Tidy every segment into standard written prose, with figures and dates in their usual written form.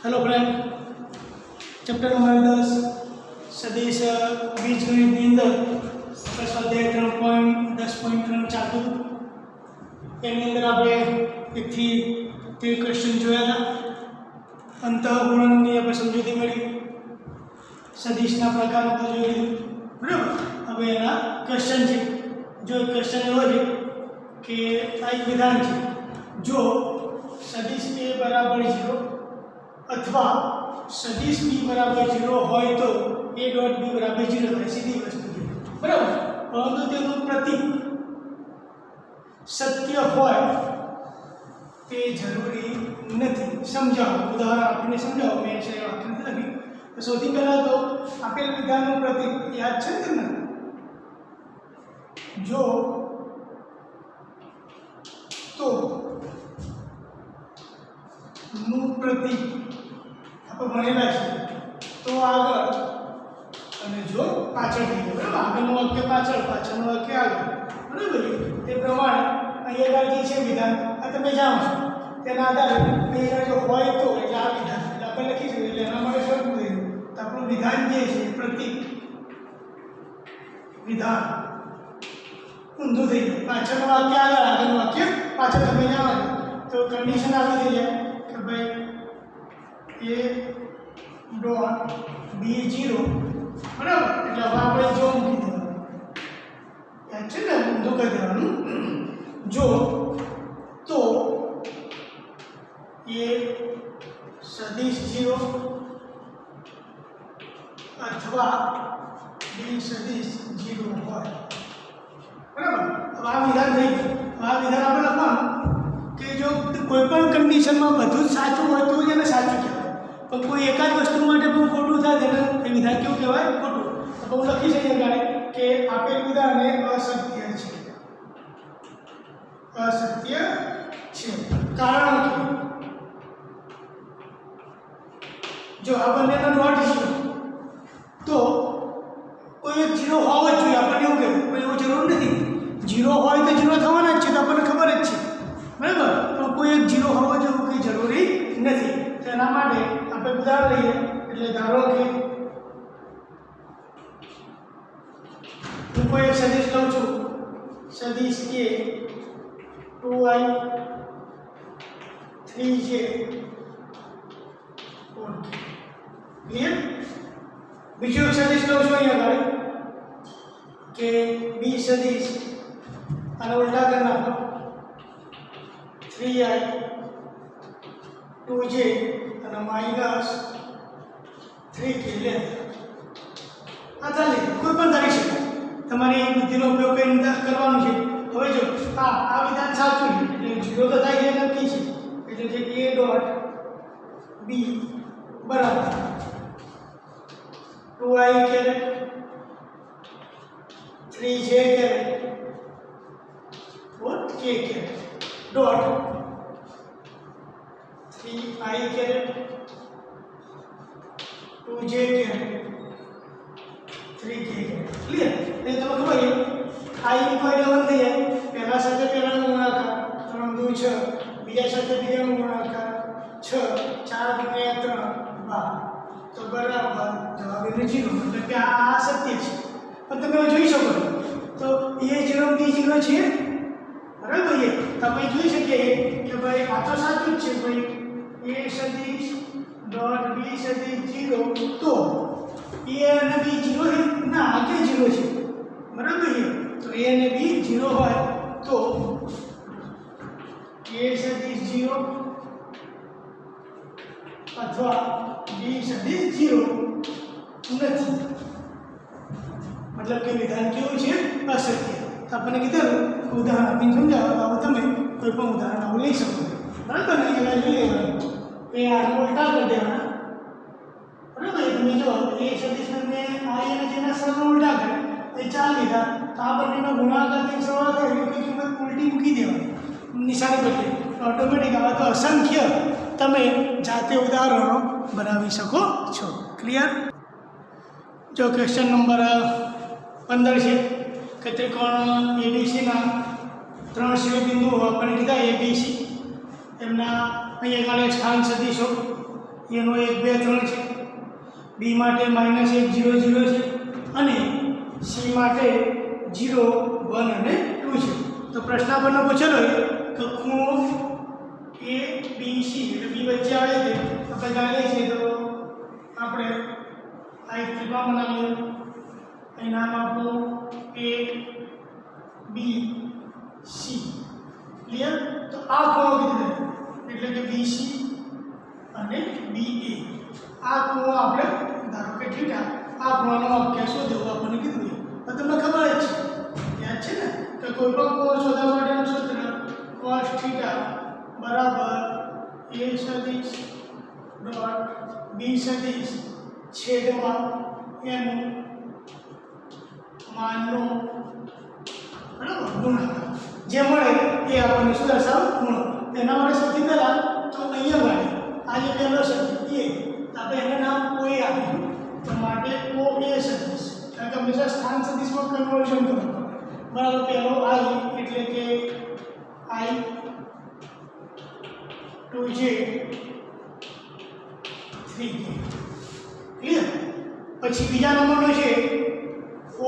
Hello friend, chapter number 10 सदिश बीजगणितની અંદર આપણે સ્વાધ્યાય 3.10.3 ચાલતું એની અંદર આપણે 1 થી 13 ક્વેશ્ચન જોયા હતા. અંતઃગુણનની આપણે સમજૂતી મળી, સદિશના પ્રકારો તો જોઈ લીધું, બરાબર. હવે એના ક્વેશ્ચન છે. જો ક્વેશ્ચન એવો છે કે આ એક વિધાન છે, જો સદિશ a બરાબર 0 अथवा सदिश b बराबर 0 હોય તો a डॉट b बराबर 0 થાય, સીધી વસ્તુ છે, બરાબર. પરંતુ તેનું પ્રતીક સત્ય હોય તે જરૂરી નથી. સમજાવો, ઉદાહરણ આપીને સમજાવો. મેં છે વાક્ય નથી લખી. તો સૌથી પહેલા તો આપેલ વિધાનનું પ્રતીક યાદ છે ને તમને? જો તો નું પ્રતીક આપણે ભણેલા છે, તો આગળ અને જો પાછળ થઈ ગયું, બરાબર. આગળનું વાક્ય પાછળ, પાછળનું વાક્ય આગળ, બરાબર. તે પ્રમાણે અહીંયા આગળ જે છે વિધાન આ તમે જાણો છો, તેના આધારે અહીંયા જો હોય તો એટલે આ વિધાન એટલે આપણે લખીશું, એટલે એના માટે શરૂ થયું. તો આપણું વિધાન જે છે પ્રતીક વિધાન ઊંધું થઈ ગયું. પાછળનું વાક્ય આગળ, આગળનું વાક્ય પાછળ, તમે જાણો છો. તો કન્ડિશન આવી થઈ જાય કે ભાઈ a ડોટ b 0, બરાબર. એટલે હવે આપણે જો મૂકી દેવાનું, યાદ છે ને, ઊંધું કરી દેવાનું. જો તો a સદિશ 0 અથવા b સદિશ 0 હોય, બરાબર. હવે આ વિધાન થઈ ગયું. આ વિધાન આપણે લખવાનું કે જો કોઈ પણ કન્ડિશનમાં બધું જ સાચું હોય તો જ એને સાચું કહેવાય, પણ કોઈ એકાદ વસ્તુ માટે પણ ખોટું થાય તેને એ વિધાન કેવું કહેવાય? ખોટું. તો હું લખી શકીએ ગાડી કે આપેલ વિધાન એ અસત્ય છે, અસત્ય છે. કારણ કે જો આ બંનેનો ડોટ છે તો કોઈ એક 0 હોવો જ જોઈએ. આપણને એવું કહેવાય, પણ એવું જરૂર નથી. 0 હોય તો 0 થવાના જ છે, તો આપણને ખબર જ છે, બરાબર. પણ કોઈ એક 0 હોવો જેવું કંઈ જરૂરી નથી. તેના માટે આપણે ઉદાહરણ લઈએ. એટલે ધારો કે હું કોઈ એક સદિશ લઉં છું, સદિશ a 2i 3j 4k, clear. બીજો એક સદિશ લઉં છું અહીંયા આગળ કે b સદિશ, આને ઉલટા કરી નાખો, 3i 2j અને માઇનસ 3k લે. આ ચાલે, કોઈ પણ કરી શકાય. તમારી બુદ્ધિનો ઉપયોગ કરીને કરવાનું છે. હવે જો આ વિધાન સાચું છે એટલે 0 તો થાય છે, નક્કી છે. એટલે જે a ડોટ b બરાબર 2i caret 3j caret 4k caret dot 3i caret 2j caret 3k caret, clear. ये तो खबर है i को 11 થઈ જાય. પહેલા સાથે પહેલાનો ગુણાકાર 3 2 6, બીજા સાથે બીજાનો ગુણાકાર 6 4 ગુણ્યા 3 12, તો બરાબર જવાબ એનો 0. એટલે કે આ સત્ય છે. પણ તમે જોઈ શકો તો a 0 b 0 છે, બરાબર. એ તમે જોઈ શકીએ કે ભાઈ આ તો સાચું જ છે. ભાઈ a સદિશ ડોટ b સદિશ 0 તો a અને b 0 છે ના, આ કે 0 છે, બરાબર. તો a અને b 0 હોય તો a સદિશ 0 અથવા b સદિશ 0 નથી. મતલબ કે વિધાન કેવું છે? અસત્ય. તો આપણને કીધું ઉદાહરણ આપીને સમજાવો, તો તમે કોઈ પણ ઉદાહરણ આવું લઈ શકો, બરાબર ને. એના જોઈ લેવાનું, એ આ ઉલટા કરી દેવાના, બરાબર. તમે જો એ સદિશને આ અને જેના સરળ ઉલટા કરે એ 4 લીધા, તો આ બંનેનો ગુણાકારની સરળ થાય એટલે કોઈ કિંમત ઉલટી મૂકી દેવાની, નિશાની બદલે ઓટોમેટિક. આવે તો અસંખ્ય તમે જાતે ઉદાહરણો બનાવી શકો છો, ક્લિયર. જો ક્વેશ્ચન નંબર 15 છે કે ત્રિકોણ એબીસીના 3 શિરોબિંદુઓ આપણે કીધા abc, એમના અહીંયા આગળ સ્થાન સદિશો એનો 1 2 3 છે, બી માટે -1 0 0 છે અને સી માટે 0 1 અને 2 છે. તો પ્રશ્ન આપણને પૂછેલો કે ખૂણો એ બી સી એટલે બી વચ્ચે આવે છે. આપણે જાણીએ છીએ તો આપણે આ એક ત્રિકોણ બનાવીએ, અહીં નામ આપો એ બી સી. ક્લિયર? તો આ ખૂણો કીધું એટલે કે બીસી અને BA. આ ખૂણો આપણે ધારો કે થીટા, આ ખૂણાનો અભ્યાસ શોધવો આપણને કીધું. તો તમને ખબર જ છે, યાદ છે ને કે કોઈ પણ ખૂણો શોધવા માટેનું સૂત્ર cos થીટા બરાબર a સદિશ ડોટ b સદિશ છેદમાં એનું માનનો બરાબર ગુણાકાર જે મળે એ આપણને શું દર્શાવે? ખૂણો. તેના માટે સૌથી પહેલાં તો અહીંયા માટે આ જે પહેલો સદિશ એ આપણે એને નામ OA આપ્યું, તો માટે OA સદિશ, કારણ કે હંમેશા સ્થાન સદિશમાં કન્વર્ઝન કરવું પડે. બરાબર, પહેલો I એટલે કે I 2j 3k. ક્લિયર? પછી બીજા નંબરનો છે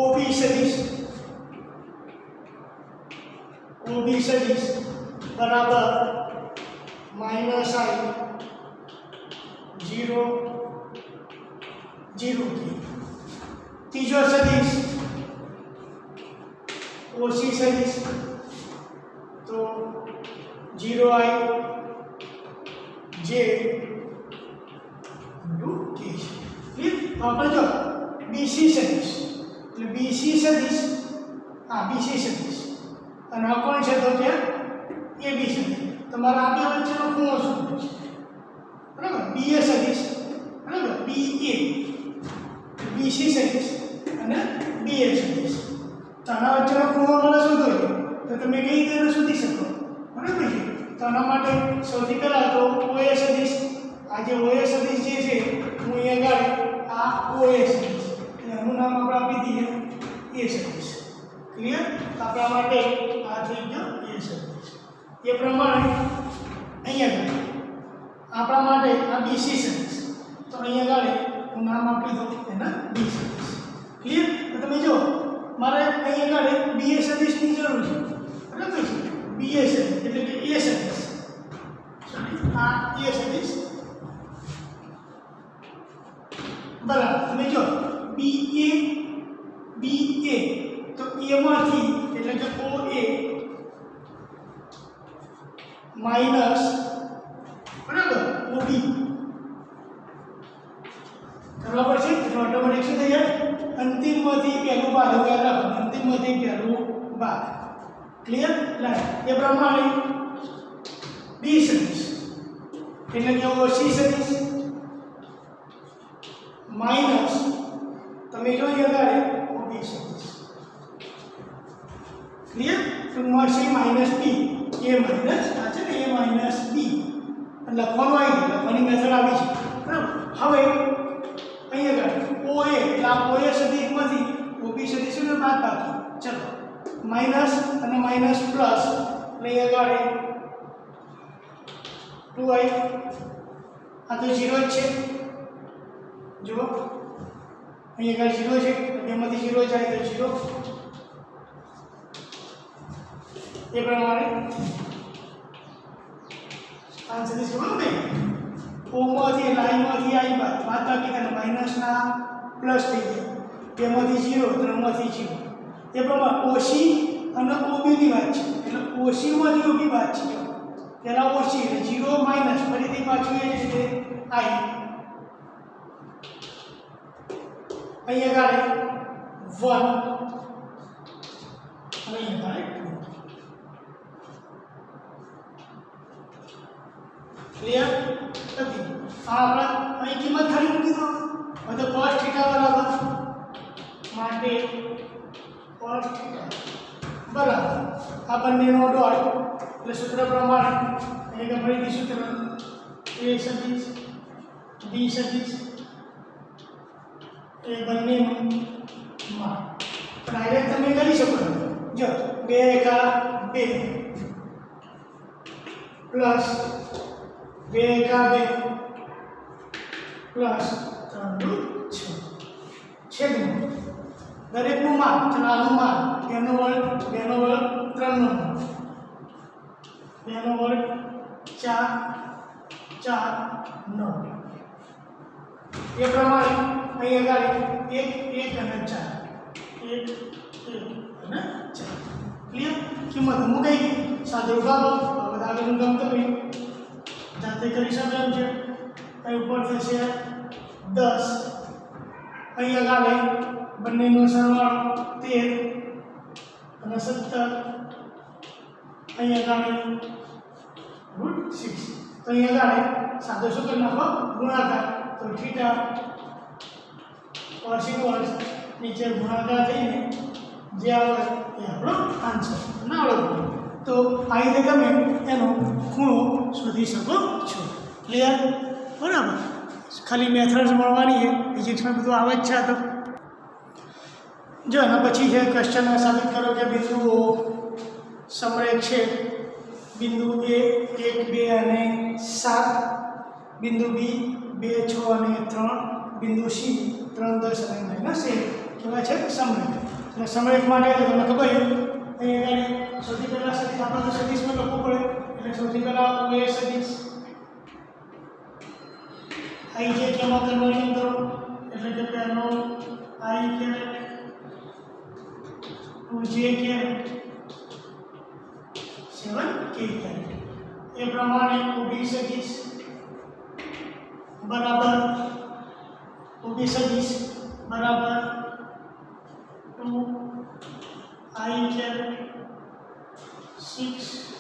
OB સદિશ. OB સદિશ બરાબર -I 0 0k. ત્રીજો સદિશ OC સદિશ તો 0I j × k. આપણે જો BC સદિશ એટલે BC સદિશ, હા BC સદિશ અને આ કોણ છે તો કે AB સદિશ. તમારા આ બે વચ્ચેનો ખૂણો શું છે? બરાબર, BA સદિશ બરાબર BA, BC સદિશ અને BA સદિશ. તો આના વચ્ચેનો ખૂણો મને શું થયો તો તમે કઈ રીતે શોધી શકો? બરાબર છે. તો આના માટે સૌથી પહેલા તો OA સદિશ, આ જે OA સદિશ જે છે હું અહીંયા આગળ આ OA સદિશ એનું નામ આપણે આપી દઈએ A સદિશ. ક્લિયર? આપણા માટે આ થઈ ગયો A સદિશ. એ પ્રમાણે અહીંયા આગળ આપણા માટે આ BC સદિશ, તો અહીંયા આગળ હું નામ આપી દઉં એના B સદિશ. ક્લિયર? તો તમે જો મારે અહીંયા આગળ BA સદિશની જરૂર છે. બરાબર છે, BA સદિશ એટલે કે A સદિશ, આ A સદિશ બરાબર. તમે જો BA તો A માંથી એટલે કે OA માઈનસ બરાબર OB કરવા પડશે. એટલે ઓટોમેટિક શું થઈ જાય? અંતિમમાંથી પહેલું બાદ વગર રાખો, અંતિમમાંથી પહેલું બાદ. ક્લિયર? એ પ્રમાણે B સદિશ એટલે કે OC સદિશ માઈનસ તમે જો અહીંયા આગળ OB સદિશ. ક્લિયર? તો મળશે -B, A માઈનસ આ છે ને A માઈનસ B લખવાનું આવી ગયું, લખવાની મેથડ આવી છે. બરાબર. હવે અહીંયા આગળ OA એટલે આ OA સદિશમાંથી OB સદિશને બાદ બાકી. ચલો માઈનસ અને માઈનસ પ્લસ એટલે અહીંયા આગળ 2i આ તો 0 જ છે. જો અહીંયા આગળ 0 છે, બેમાંથી 0 જાય તો 0. એ પ્રમાણે આ સદિશ ખબર ને ઓમાંથી લાઈનમાંથી i બાદ બાકી થાય માઈનસના પ્લસ થઈ જાય, બેમાંથી 0 ત્રણમાંથી 0. એ પ્રમાણે OC અને OB ની વાત છે એટલે OC માંથી OB બાદ છે. પહેલા OC એટલે 0 માઈનસ ફરીથી પાછું એ જ રીતે i અહીંયા આગળ 1 અને અહીંયા આગળ 2. ક્લિયર? નથી આ આપણે અહીં કિંમત ખાલી મૂકી દો. હવે cos θ બરાબર માટે cos θ બરાબર આ બંનેનો ડોટ એટલે સૂત્ર પ્રમાણે અહીંયા ફરીથી સૂત્ર A સદિશ B સદિશ એ બંનેનું માપ ડાયરેક્ટ તમે કરી શકો જો 2 એકા 2 પ્લસ 2 એકા 2 પ્લસ 3 દુ 6 છેદમાં દરેકનું માપ ચલો આનું માપ 2 નો વર્ગ 2 નો વર્ગ 3 નો વર્ગ 2 નો વર્ગ 4 4 9 એ પ્રમાણે અહીં આગળ 1 1 અને 4 1 1 અને 4 ક્લિયર કિંમત મૂકી સાદો ભાગો હવે આગળનું કામ તમે જાતે કરી શકો એમ છે અહીં ઉપર થશે 10 અહીં આગળ બંનેનો સરવાળો 13 અને 17 અહીં આગળ √6 તો અહીં આગળ સાદો શું કરી નાખો ગુણાકાર તો થીટા cos ઇન્વર્સ નીચે ગુણાકાર થઈને જે આવે એ આપણો આન્સર ના આવડે તો આ રીતે તમે એનો ખૂણો શોધી શકો છો ક્લિયર બરાબર ખાલી મેથડ્સ મળવાની છે ફિઝિક્સમાં બધું આવે જ છે તો જો એના પછી છે ક્વેશ્ચન સાબિત કરો કે બિંદુઓ સમરેખ છે બિંદુ A 1 2 અને 7 બિંદુ B 2 6 અને 3 બિંદુ C 3 10 અને -1 કેવા છે સમરેખ એટલે સમરેખ માટે તો તમને ખબર છે અહીં સૌથી પહેલા સદિશ આપણે તો સદિશમાં લખવું પડે એટલે સૌથી પહેલા OA સદિશ I જે કેમાં કન્વર્ઝન કરો એટલે કે પહેલો I caret to J caret 7 K caret એ પ્રમાણે OB સદિશ બરાબર OB સદિશ બરાબર 2 I caret 6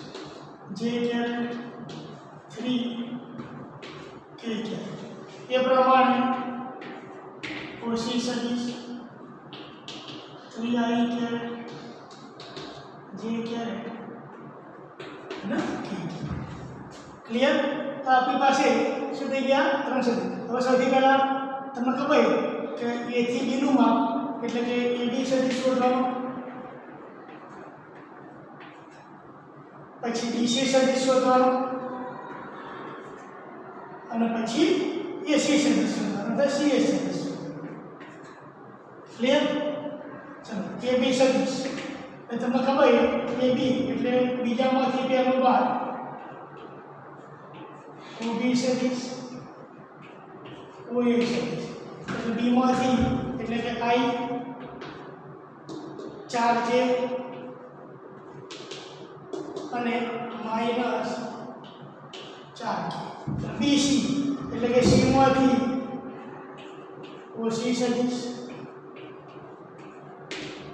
J caret 3 K caret એ પ્રમાણે OC સદિશ 3 I caret J caret અને K ક્લિયર તો આપણી પાસે શું થઈ ગયા 3 સદિશ હવે સૌથી પહેલા તમને ખબર કે A થી B નું માપ એટલે કે AB સદિશ શોધવાનો પછી BC સદિશ શોધવાનો અને પછી AC સદિશ શોધવાનો એટલે CA સદિશ ક્લિયર ચલો AB સદિશ એ તમને ખબર AB એટલે બીજામાંથી પહેલું બાદ OB સદિશ OA સદિશ એટલે B માંથી એટલે કે I 4J અને -4K BC એટલે કે C માંથી OC સદિશ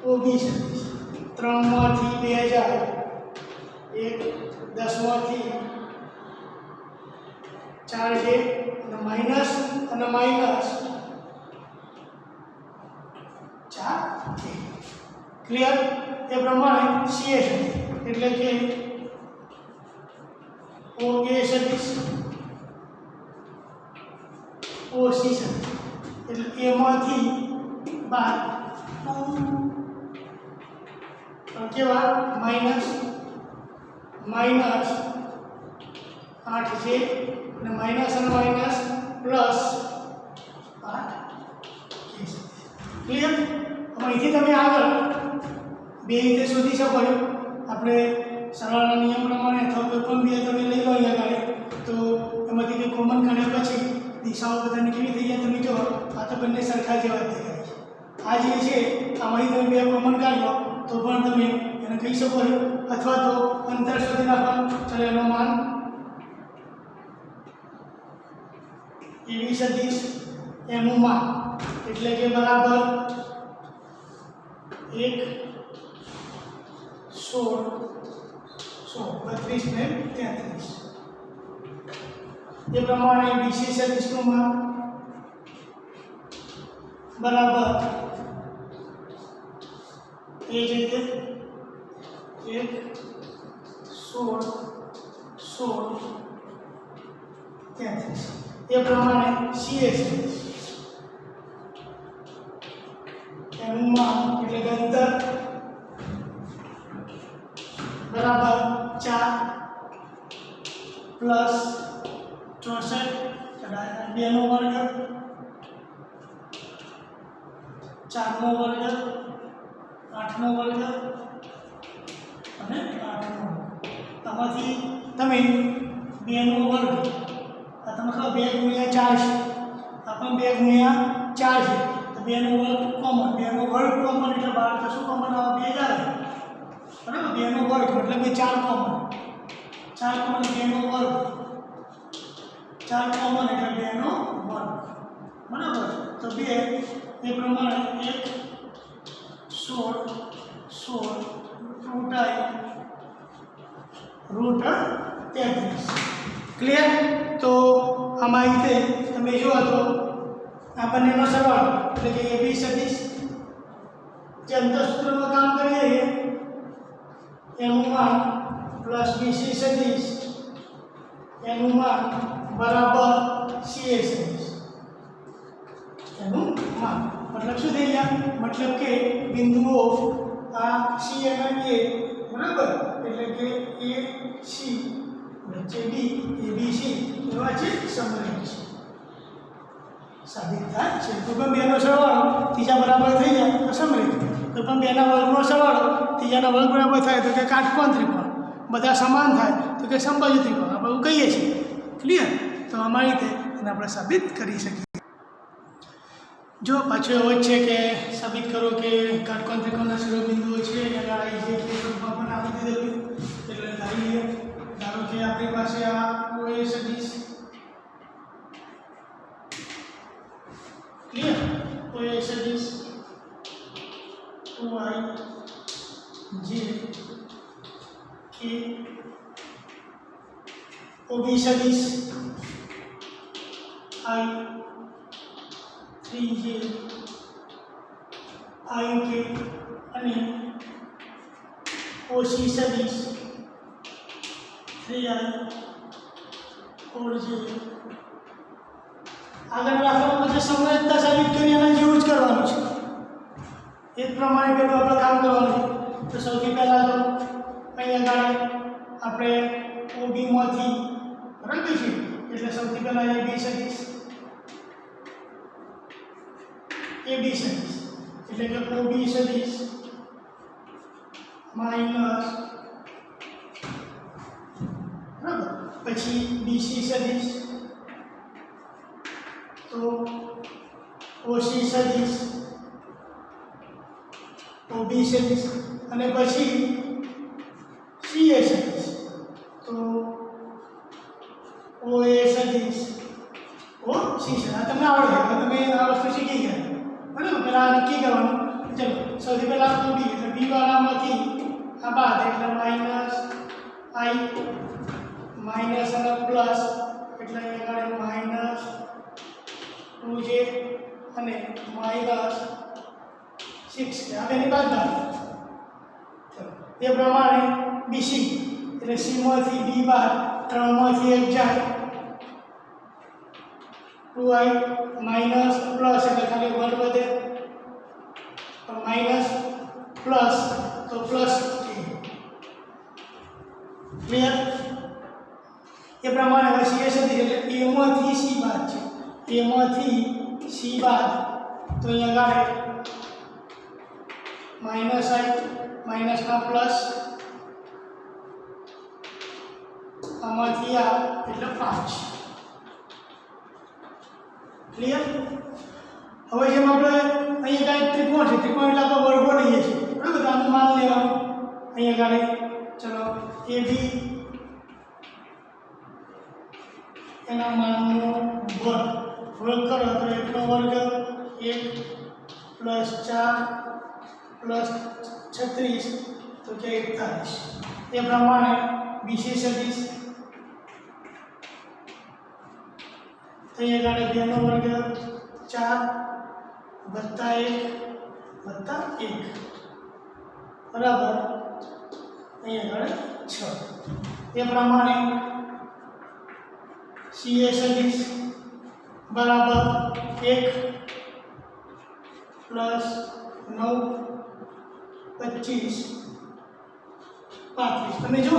OB સદિશ 3 માંથી 2000 1 10 માંથી 4J અને માઈનસ 4K ક્લિયર એ પ્રમાણે CA સદિશ એટલે કે OA સદિશ OC સદિશ એટલે A માંથી બાદ 2 કેવા માઈનસ 8J અને માઈનસ અને માઈનસ પ્લસ 8K ક્લિયર હવે અહીંથી તમે આગળ બે રીતે શોધી શકો છો આપણે સરવાળાના નિયમ પ્રમાણે અથવા કોઈ પણ બે તમે લઈ લો અહીંયા આગળ તો એમાંથી જે કોમન કાઢ્યા પછી દિશાઓ બધાની કેવી થઈ જાય તમે જો આ તો બંને સરખા જેવા જ દેખાય છે આ જે છે આમાંથી તમે બે કોમન કાઢો તો પણ તમે એને કહી શકો છો અથવા તો અંતર શોધી નાખવાનું ચાલો એનો માન એવી સદિશ એનું માન એટલે કે બરાબર 1 16 32 ને 33 એ પ્રમાણે BC સદિશનું માન બરાબર એ જ રીતે 1 16 33 એ પ્રમાણે CA સદિશ એનું માન એટલે કે અંતર बराबर 4 प्लस 64 2 નો વર્ગ, 4 નો વર્ગ, 8 નો વર્ગ અને 8 નો વર્ગ. આમાંથી તમે 2 નો વર્ગ, આ તમે કહો 2 ગુણ્યા 4 છે, આ પણ 2 ગુણ્યા 4 છે, તો 2 નો વર્ગ કોમન, 2 નો વર્ગ કોમન એટલે બહાર તો શું કોમન આવે? 2 જ આવે, બરાબર. 2 નો વર્ગ મતલબ કે 4 કોમન, 4 કોમન 2 નો વર્ગ, 4 કોમન એટલે 2 નો વર્ગ, બરાબર. તો 2 એ પ્રમાણે 1 16 16 √33. ક્લિયર? તો આમાં રીતે તમે જુઓ તો આ બંનેનો સરવાળો એટલે કે AB સદિશ જે અંતઃસૂત્રમાં કામ કરીએ એનું માન પ્લસ BC સદિશ એનું માન બરાબર CA સદિશ એનું માન. મતલબ શું થઈ ગયા? મતલબ કે બિંદુઓ આ C અને A, બરાબર, એટલે કે AC વચ્ચે B, ABC એવા છે સમરેખ છે, સાબિત થાય છે. તો પણ 2 નો સરવાળો ત્રીજા બરાબર થઈ જાય તો સમરેખ, તો પણ 2 ના વર્ગનો સરવાળો ત્રીજાના વર્ગ બરાબર થાય તો કે કાટકોણ ત્રિકોણ, બધા સમાન થાય તો કે સમબાજુ ત્રિકોણ આપણે એવું કહીએ છીએ. ક્લિયર? તો અમારી રીતે એને આપણે સાબિત કરી શકીએ. જો પાછું એવું જ છે કે સાબિત કરો કે કાટકોણ ત્રિકોણના શિરોબિંદુઓ છે એના આવી છે તે સ્વરૂપમાં પણ આપી દીધેલું. એટલે ધારી લઈએ, ધારો કે આપણી પાસે આ OA સદિશ, ક્લિયર, OA સદિશ 2i j k, OB સદિશ I 3j I k અને OC સદિશ 3i 4j. આગળ રાખવાનું પછી સમરસતા સાબિત કરી એના જેવું જ કરવાનું છે, એ જ પ્રમાણે પેલું આપણે કામ કરવાનું છે. તો સૌથી પહેલાં તો અહીંયા આગળ આપણે OB માંથી બરાબર છે એટલે સૌથી પહેલાં AB સદિશ એટલે કે OB સદિશ માઇનસ, બરાબર, પછી BC સદિશ, તો OC સદિશ, OB સદિશ અને પછી CA સદિશ, તો OA સદિશ OC સદિશ. આ તમને આવડે, તમે આ વસ્તુ શીખી ગયા, બરાબર. પહેલાં નક્કી કરવાનું. ચલો સૌથી પહેલાં OB એટલે B વાળામાંથી આ બાદ એટલે માઇનસ I માઇનસ અને પ્લસ એટલે અહીંયા આગળ માઇનસ 2j અને માઇનસ 6 આ બેની બાદ એ પ્રમાણે BC એટલે C માંથી B બાદ 3 માંથી 1 જાય 2i માઇનસ પ્લસ એટલે ખાલી વર્ગ વધે તો માઇનસ પ્લસ તો પ્લસ a. ક્લિયર? એ પ્રમાણે હવે CA સદિશ એટલે A માંથી C બાદ છે, A માંથી C બાદ તો અહીંયા આગળ માઇનસ I માઇનસના પ્લસ આમાંથી આ એટલે 5. ક્લિયર? હવે જેમ આપણે અહીંયા કાંઈ ત્રિકોણ છે, ત્રિકોણ એટલે આપણે વર્ગો લઈએ છીએ, બરાબર. તો આનું માન લેવાનું અહીંયા આગળ. ચલો AB એના માનનો વર્ગ કરો તો 1 નો વર્ગ 1 પ્લસ 4 પ્લસ 36 તો કે 41. એ પ્રમાણે BC સદિશ અહીંયા આગળ 2 નો વર્ગ 4 વત્તા 1 વત્તા 1 બરાબર અહીંયા આગળ 6. એ પ્રમાણે CA સદિશ બરાબર 1 પ્લસ 9 25 35. તમે જો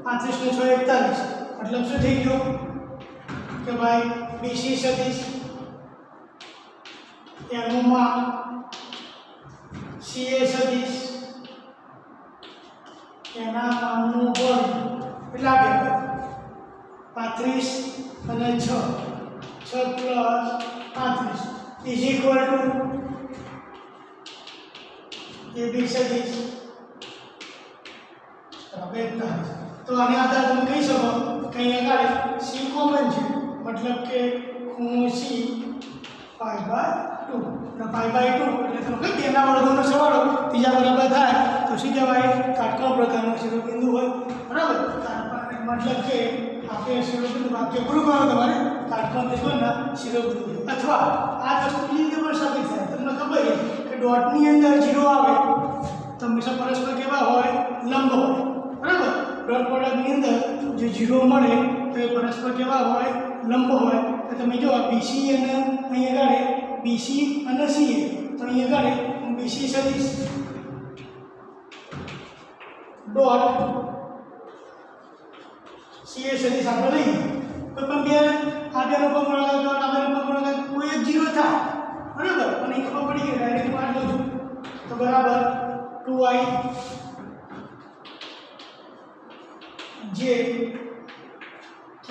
35 ને 6 41 મતલબ શું થઈ ગયો કે ભાઈ બીસી સદિશ એનું માપ સીએ સદિશ એના માપનું વર્ગ કેટલા આવે 35 અને 6 plus 35 is equal two AB સદિશ तो आने आधार तुम कही सको कहीं अगर सी कॉमन है मतलब के खूण सी π/2 ना π/2 એટલે તમે કઈ બેના વર્ગોનો સરવાળો ત્રીજા બરાબર થાય તો શું કહેવાય કાટકોણ પ્રકારનો શિરોબિંદુ હોય બરાબર मतलब કે આપણે શિરોબિંદુ વાક્ય પૂરું કરવાનું તમારે કાટકોણ ત્રિકોણના શિરોબિંદુ અથવા આ વસ્તુ કેવી રીતે પણ સાબિત થાય તમને ખબર છે કે ડોટની અંદર 0 આવે તો હંમેશા પરસ્પર કેવા હોય લંબ હોય બરાબર ડોટ પ્રોડક્ટની અંદર જે 0 મળે તો એ પરસ્પર કેવા હોય લંબ હોય તો તમે જો BC અને અહીં આગળ BC અને CA તો અહીં આગળ BC સદિશ ડોટ CA સદિશ આપણે લઈએ કોઈ પણ બે આ બેનો ગુણાકાર કરો આ બેનો ગુણાકાર કોઈ એક 0 થાય બરાબર અને એ ખબર પડી ગઈ ડાયરેક્ટ પાડ લો છું તો બરાબર 2i j k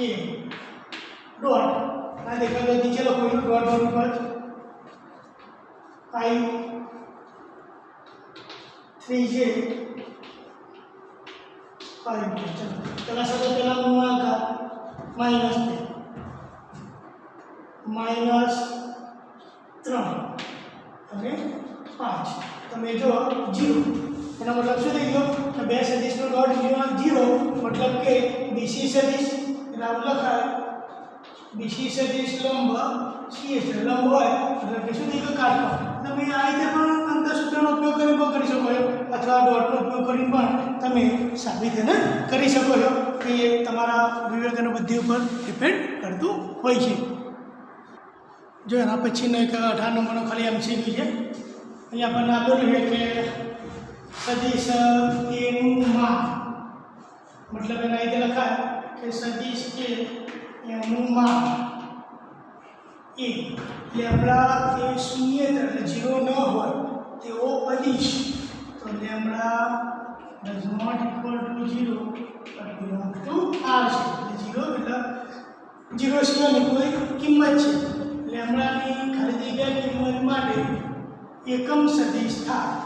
डॉट आ देखा तो नीचे लो कोई डॉट डॉट पर i 3j 5 चलो चला सब पहला गुणाकार माइनस -3 અને 5 તમે જો 0 એનો મતલબ શું થઈ ગયો કે બે સદિશનો ડોટ 0 मतलब કે BC સદિશ રાવ લખાય BC સદિશ લંબ CA લંબ હોય એટલે કે શું થઈ ગયું કાટકોણ તમે આ રીતે પણ અંતઃસૂત્રનો ઉપયોગ કરીને પણ કરી શકો છો અથવા ડોટનો ઉપયોગ કરીને પણ તમે સાબિત કરી શકો છો કે તમારા વિવેક અને બુદ્ધિ ઉપર ડિપેન્ડ કરતું હોય છે જો એના પછીનો એક 18 નંબરનો ખાલી MCQ છે અહીંયા આપણને આપેલું છે કે सदिश A નું માપ मतलब એના રીતે લખાય કે સદિશ A એનું માપ A લેમ્બડા એ શૂન્ય એટલે 0 ન હોય તેવો અદિશ તો lambda does not equal to 0 but belong to R છે એટલે 0 એટલે 0 સિવાયની કોઈ કિંમત છે લેમ્બડાની ખાલી જગ્યા કિંમત માટે એકમ સદિશ થાય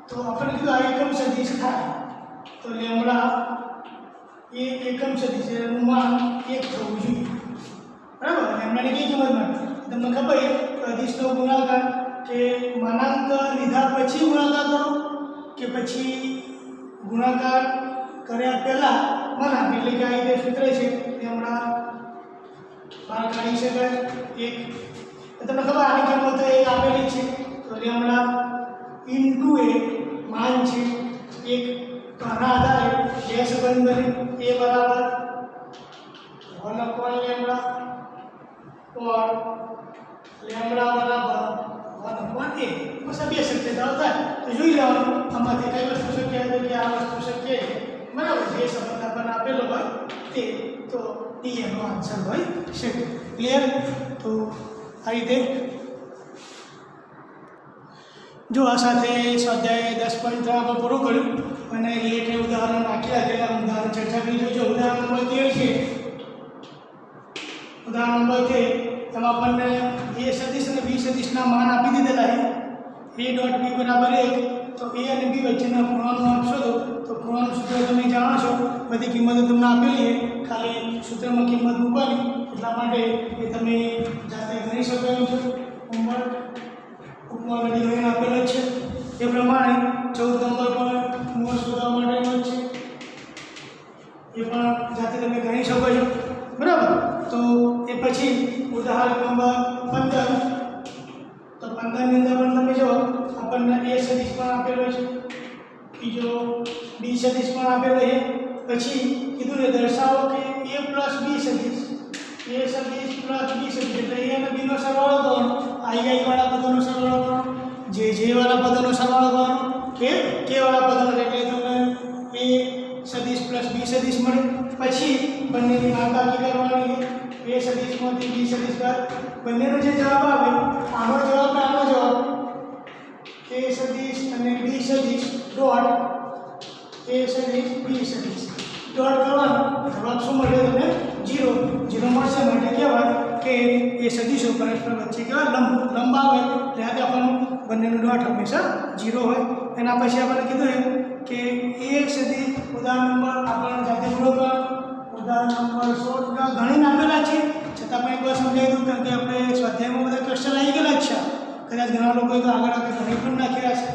तो अपन जो एकम सदिश था तो लेम्बड़ा ये एकम सदिश अनुमान 1 થવું જોઈએ બરાબર લેમ્બડાની કઈ કિંમત માટે તમને ખબર છે કે અદિશનો ગુણાકાર કે માનાંક લીધા પછી ગુણાકાર કરો કે પછી ગુણાકાર કર્યા પહેલા માનાંક એટલે કે આ રીતે સૂત્ર છે લેમ્બડા બહાર કાઢી શકાય 1 તમને ખબર આની કિંમત 1 આપેલી છે તો લેમ્બડા इनटू ए मान છે 1 તો આના આધારે જે સંબંધ બને a બરાબર 1 upon લેમ્બડા और લેમ્બડા બરાબર 1 upon a બસ આ બે શક્યતાઓ થાય તો જોઈ લેવાનું આમાંથી કઈ વસ્તુ શક્ય છે કે આ વસ્તુ શક્ય છે બરાબર જે સંબંધ આપણને આપેલો હોય તે તો d એનો આન્સર હોય છે ક્લિયર તો આ રીતે जो आ साथ स्वाध्याय 10.3 આપણે પૂરું કર્યું અને રિલેટેડ ઉદાહરણ બાકી રાખેલા ઉદાહરણ ચર્ચા કરી જો ઉદાહરણ નંબર 13 છે ઉદાહરણ નંબર 13 તેમાં આપણને a સદિશ અને b સદિશના માન આપી દીધેલા છે a ડોટ b બરાબર 1 તો a અને b વચ્ચેના ખૂણાનું માપ શોધો તો ખૂણાનું સૂત્ર તમે જાણો છો બધી કિંમતો તમને આપેલી છે ખાલી સૂત્રમાં કિંમત મૂકવાની એટલા માટે એ તમે જાતે ગણી શકો એમ છો હોમવર્ક उपमान डिग्री આપેલો છે એ પ્રમાણે 14 નંબર પર મૂળ શોધવા માટેનો છે એ પણ જાતે તમે ગણી શકો છો બરાબર તો એ પછી ઉદાહરણ નંબર 15 તો 15 ની અંદર પણ તમે જો આપણને a સદિશ પણ આપેલો છે બીજો b સદિશ પણ આપેલો છે પછી કીધું છે દર્શાવો કે a + b સદિશ a સદિશ પ્લસ b સદિશ એટલે a અને b નો સરવાળો કરવાનો i વાળા પદોનો સરવાળો કરવાનો j વાળા પદોનો સરવાળો કરવાનો k વાળા પદોનો એટલે તમને a સદિશ પ્લસ b સદિશ મળે પછી બંનેની બાદબાકી કરવાની એ સદિશમાંથી બી સદિશ બાદ બંનેનો જે જવાબ આવે આનો જવાબ ને આનો જવાબ એ સદિશ અને બી સદિશ ડોટ એ સદિશ બી સદિશ ડોટ કરવાનો જવાબ શું મળે તમને 0 0 મળશે માટે કહેવાય કે એ સદિશો પરસ્પર વચ્ચે કેવા લંબ આવે એટલે આપણને બંનેનો ડોટ હંમેશા 0 હોય એના પછી આપણે કીધું કે એક સદિશ ઉદાહરણ નંબર આપણે જાતે પૂરો ઉદાહરણ નંબર 16 ઘણી આપેલા છે છતાં પણ એકવાર સમજાવી દઉં કારણ કે આપણે સ્વાધ્યાયમાં બધા ક્વેશ્ચન આવી ગયેલા જ છે કદાચ ઘણા લોકોએ તો આગળ ઘણી પણ નાખ્યા છે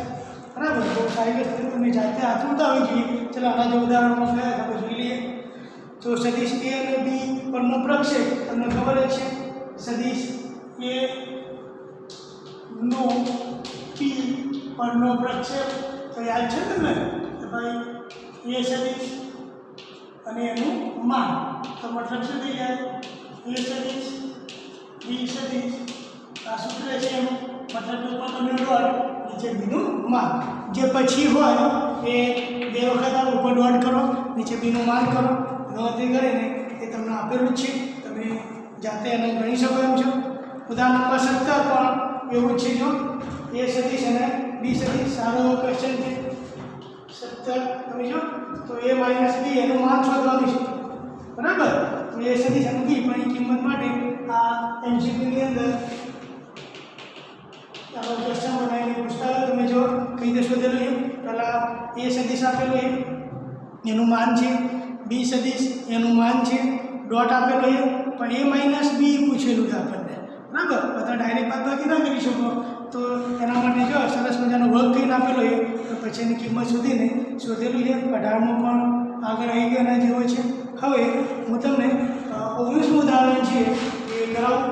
બરાબર બહુ સારી વસ્તુ તમે જાતે આતુરતા હોવી જોઈએ ચલો આના જે ઉદાહરણમાં કયા આપણે જોઈ લઈએ તો સદિશ એ અને બી પરનો પ્રક્ષેપ તમને ખબર જ છે સદિશ એ નો પી પરનો પ્રક્ષેપ તો યાદ છે તમને કે ભાઈ એ સદિશ અને એનું માન તો મતલબ શું થઈ જાય એ સદિશ બી સદિશ આ સૂત્ર છે એનું મતલબ ઉપર તમે ડોટ નીચે બીનું માન જે પછી હોય એ બે વખત આ ઉપર ડોટ કરો નીચે બીનું માન કરો ગણતરી કરીને એ તમને આપેલું જ છે તમે જાતે એને ગણી શકો એમ છો ઉદાહરણ નંબર 17 પણ એવું જ છે જો એ સદિશ અને બી સદિશ સારો ક્વેશ્ચન છે 17 તમે જો તો a માઇનસ બી એનું માન શોધવાનું છે બરાબર તો એ સદિશ અને બી પણ કિંમત માટે આ એમસીક્યુ ની અંદર ચાલો ક્વેશ્ચન બનાવીને પૂછતા તમે જો કઈ રીતે શોધેલું છે પહેલાં એ સદિશ આપેલું છે એનું માન છે બી સદિશ એનું માન છે ડોટ આપેલો છે પણ એ માઇનસ બી પૂછેલું છે આપણને બરાબર બધા ડાયરેક્ટ બાદબાકી ના કરી શકો તો એના માટે જો સરસ મજાનો વર્ક કરીને આપેલો છે તો પછી એની કિંમત શોધીને શોધેલું છે 18માં પણ આગળ આવી ગયો એના જેવો છે હવે હું તમને 19મું ઉદાહરણ છે એ કરાવું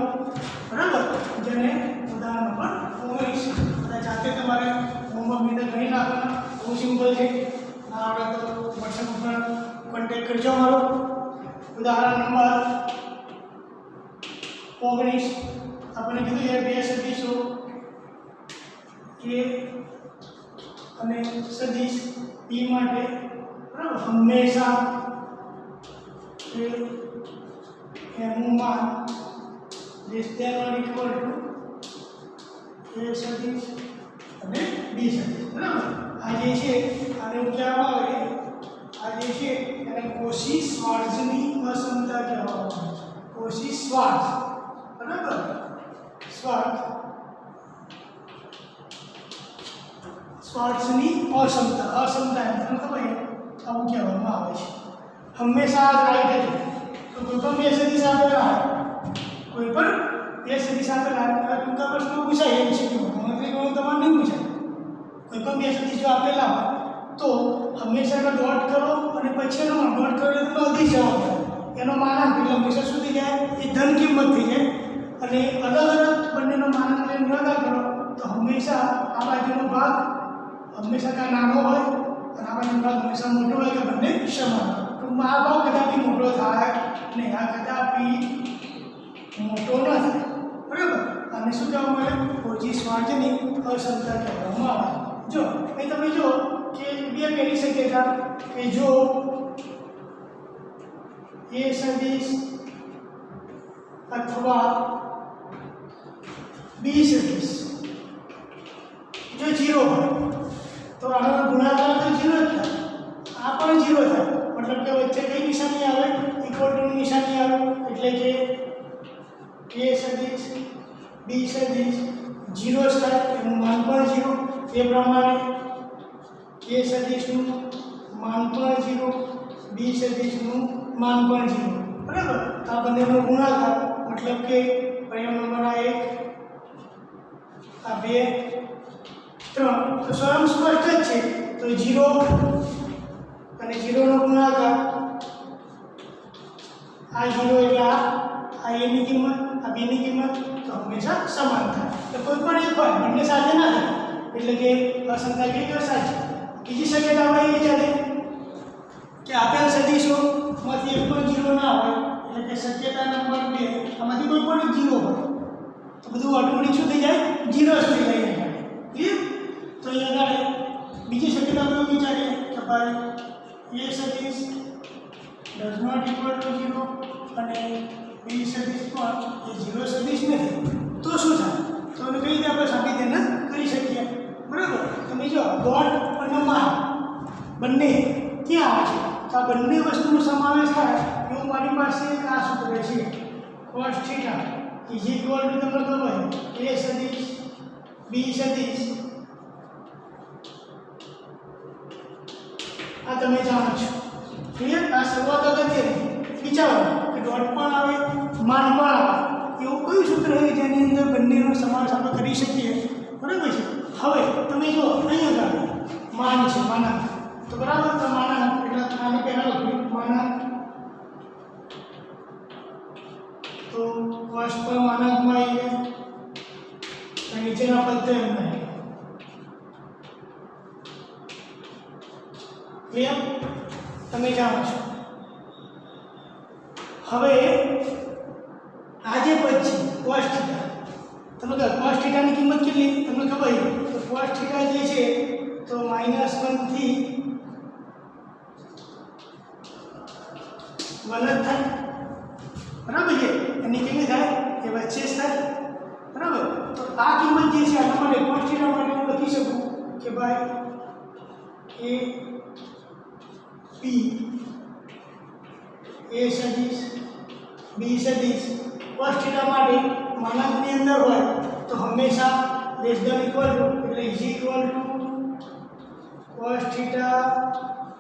બરાબર જેને ઉદાહરણ નંબર 19 બધા જાતે તમારે હોમવર્ક રીતે કરી નાખવાના બહુ સિમ્પલ છે ના આવડે તો વોટ્સએપ ઉપર કોન્ટેક્ટ કરજો મારો ઉદાહરણ નંબર 19 આપણે કીધું એ બે સદિશો એ અને સદિશ બી માટે બરાબર હંમેશા એનું માન less than or equal to A સદિશ અને બી સદિશ બરાબર આ જે છે આને હું કહેવામાં આવે આ જે છે એને કોશી-શ્વાર્ટ્ઝની અસમતા કહેવામાં આવે છે કોશી-શ્વાર્ટ્ઝ બરાબર શ્વાર્ટ્ઝની અસમતા એમ તમને ખબર આવું કહેવામાં આવે છે હંમેશા રાઈટ છે તો કોઈ પણ બે સદિશ આપેલા હોય કોઈ પણ બે સદિશ આપેલા હોય ટૂંકા પ્રશ્નો પૂછાય એમ છે કે ગણતરી કરવાનું તમારે નહીં પૂછાય કોઈ પણ બે સદિશ જો આપેલા હોય તો હંમેશા એનો ડોટ કરો અને પછી એનો ડોટ કરો એટલે અધિક જવાબ મળે એનો માનાંક એટલે હંમેશા શું થઈ જાય એ ધન કિંમત થઈ જાય અને અલગ અલગ બંનેનો માનાંક લઈને ગુણાકાર કરો તો હંમેશા આ બાજુનો ભાગ હંમેશા કાંઈ નાનો હોય અને આ બાજુનો ભાગ હંમેશા મોટો હોય કે બંને સમાન ટૂંકમાં આ ભાગ કદાપી મોટો થાય નહીં આ કદાપી મોટો ન થાય બરાબર અને શું કહેવામાં આવે કોશી-શ્વાર્ટ્ઝની અસમતા કહેવામાં આવે જો અહીં તમે જો કે બે પહેલી શક્યતા કે જો એ સદિશ અથવા બી સદિશ જો 0 હોય તો આનો ગુણાકાર તો 0 જ થાય આ પણ 0 થાય મતલબ કે વચ્ચે કઈ નિશાની આવે ઇક્વલ ટુ નિશાની આવે એટલે કે એ સદિશ બી સદિશ 0 થાય એનું માન પણ 0 એ પ્રમાણે એ સદિશનું માન પણ 0 બી સદિશનું માન પણ 0 બરાબર આ બંનેનો ગુણાકાર મતલબ કે પરિણામ નંબર આ 1 આ 2 3 તો સ્વયં સ્પષ્ટ જ છે તો 0 અને 0 નો ગુણાકાર આ 0 એટલે આ a ની કિંમત આ b ની કિંમત તો હંમેશા સમાન થાય તો કોઈ પણ એક હોય બંને સાથે ના થાય એટલે કે અસમતા કેવી સાચી બીજી શક્યતા આપણે એ વિચારે કે આપેલ સદિશોમાંથી એક પણ 0 ના હોય એટલે કે શક્યતા નંબર 2 આમાંથી કોઈ પણ 0 હોય તો બધું ઓટોમેટિક શું થઈ જાય 0 જ થઈ જાય ક્લિયર તો અહીંયા આગળ બીજી શક્યતા આપણે વિચારીએ કે ભાઈ એ સદિશ ડઝ નોટ ઇક્વલ ટુ 0 અને બી સદિશ પણ એ 0 સદિશ નથી તો શું થાય તો એને કઈ રીતે આપણે સાબિત એને કરી શકીએ બરાબર તમે જો ડોટ અને માર્ક બંને ક્યાં આવે છે તો આ બંને વસ્તુનો સમાવેશ થાય એવું મારી પાસે એક આ સૂત્ર છે cos θ ઇઝ ઇક્વલ ટુ તમને ખબર a સદિશ b સદિશ આ તમે જાણો છો ક્લિયર આ શરૂઆત અગત્યની વિચારો કે ડોટ પણ આવે માન પણ આવે એવું કયું સૂત્ર છે જેની અંદર બંનેનો સમાવેશ આપણે કરી શકીએ બરાબર છે હવે તમે જો અહીંયા આગળ માન છે માનાંક તો બરાબર તો માનાંક એટલે આની પહેલા લખ્યું માનાંક તો ફર્સ્ટ પર માનાંકમાં આવી ગયા તો નીચેના પદ એમના ક્લિયર તમે જાણો છો હવે આ જે પદ છે cos θ તમે કહો cos θ ની કિંમત કેટલી તમને ખબર છે તો cos θ જે છે તો -1 થી 1 જ થાય બરાબર છે એની કેવી થાય એ વચ્ચે જ થાય બરાબર તો આ કિંમત જે છે આના માટે cos θ માટે હું લખી શકું કે ભાઈ a સદિશ b સદિશ cos θ માટે માનાંકની અંદર હોય તો હંમેશા લેસ ધેન ઇક્વલ ટુ એટલે is equal to cos θ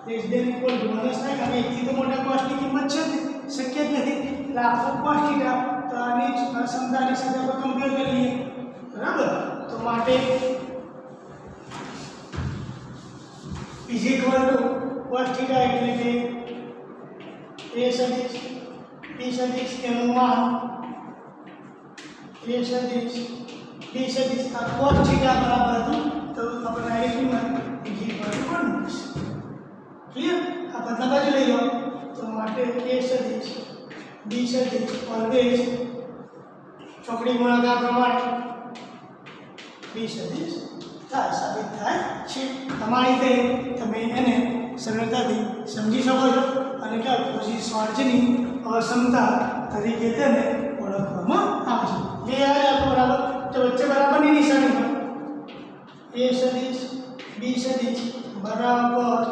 less than equal to minus થાય કારણ કે એકથી તો મોટા cos ની કિંમત છે શક્ય જ નથી એટલે આખો cos θ તો આની સમતાની સાથે આપણે કમ્પેર કરીએ બરાબર તો માટે ઇઝ ઇક્વલ ટુ cos θ એટલે કે a સદિશ b સદિશ એનું માન a સદિશ b સદિશ આ cos θ બરાબર હતું તો આપણે ડાયરેક્ટલી માન ઇઝ ઇક્વલ ટુ 1 મળશે ક્લિયર આ બધા બાજુ લઈ લો તો માટે a સદિશ b સદિશ ઓલવેઝ ચોકડી ગુણાકાર પ્રમાણે b સદિશ થાય સાબિત થાય છે તમારી રીતે તમે એને સરળતાથી સમજી શકો છો અને કે પછી સ્વાર્જની અસમતા તરીકે તેને ઓળખવામાં આવે છે જે યાદ રાખો બરાબર તો વચ્ચે બરાબરની નિશાની હોય a સદિશ b સદિશ બરાબર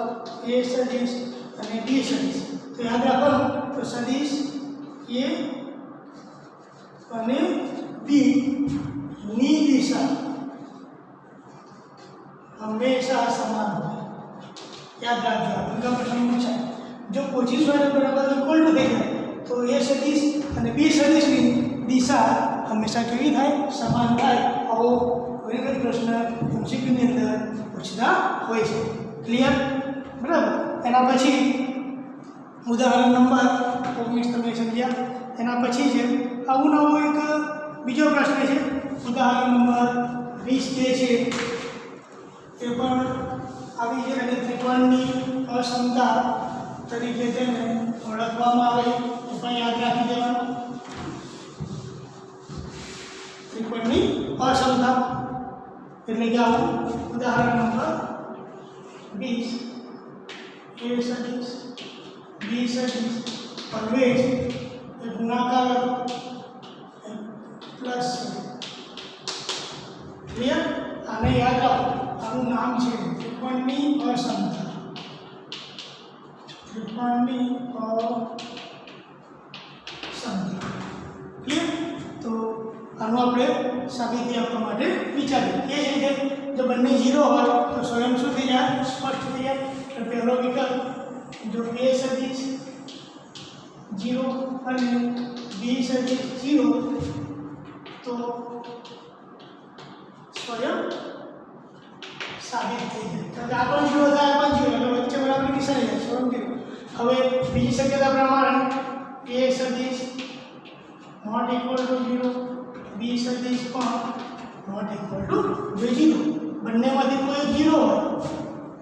a સદિશ અને b સદિશ તો યાદ રાખો તો સદિશ a અને b ની દિશા હંમેશા સમાન હોય याद રાખજો આપણા પ્રશ્ન પૂછાય જો પોઝિશન હોય તો બરાબર ઇક્વલ ટુ થઈ જાય તો એ સદિશ અને બી સદિશની દિશા હંમેશા કેવી થાય સમાન થાય આવો ઘણી પ્રશ્ન એમસીક્યુની અંદર પૂછતા હોય છે ક્લિયર બરાબર એના પછી ઉદાહરણ નંબર 19 તમે સમજ્યા એના પછી છે આવું નવો એક બીજો પ્રશ્ન છે ઉદાહરણ નંબર 20 જે છે તે પણ આવી છે અને ત્રિકોણની અસમતા તરીકે તેને ઓળખવામાં આવે તો પણ યાદ રાખી દેવાનું ત્રિકોણની અસમતા એટલે કે આવું ઉદાહરણ નંબર 20 a સદિશ b સદિશ ઓલવેઝ એ ગુણાકાર પ્લસ ક્લિયર આને યાદ રાખો આનું નામ છે ત્રિકોણની અસમતા ત્રિકોણની અસમતા ક્લિયર તો આનું આપણે સાબિતી આપવા માટે વિચારીએ એ રીતે જો બંને 0 હોય તો સ્વયં શું થઈ જાય સ્પષ્ટ થઈ જાય તો પહેલો વિકલ્પ જો a સદિશ 0 અને b સદિશ 0 તો સ્વયં સાબિત થઈ જાય આ પણ 0 થાય આ પણ 0 એટલે વચ્ચે બરાબર નિશાની જાય સ્વયં 0 હવે બીજી શક્યતા પ્રમાણે a સદિશ નોટ ઇક્વલ ટુ 0 b સદિશ પણ નોટ ઇક્વલ ટુ 0 બંનેમાંથી કોઈ 0 હોય